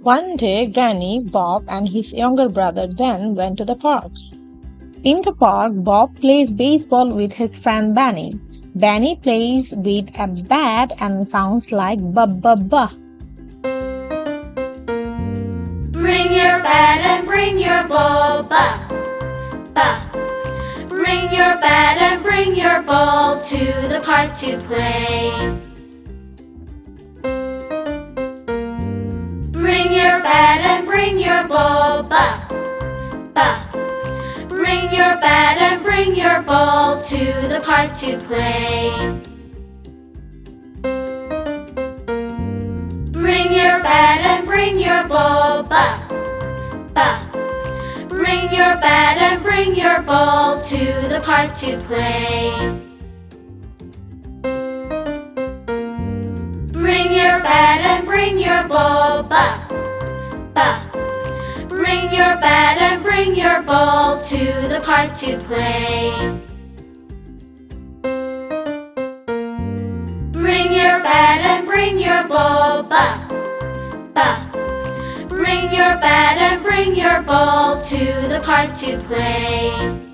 One day, Granny, Bob, and his younger brother Ben went to the park. In the park, Bob plays baseball with his friend Benny. Benny plays with a bat and sounds like ba ba ba. Bring your bat and bring your ball, ba, ba. Bring your bat and bring your ball to the park to play. Bring your bat and bring your ball, ba, ba. Bring your bat and bring your ball to the park to play. Bring your bat and bring your ball, ba, ba. Bring your bat and bring your ball to the park to play. Bring your bat and bring your ball, ba, ba. Bring your bat and bring your ball to the park to play. Bring your bat and bring your ball, ba, ba. Bring your bat and bring your ball to the park to play.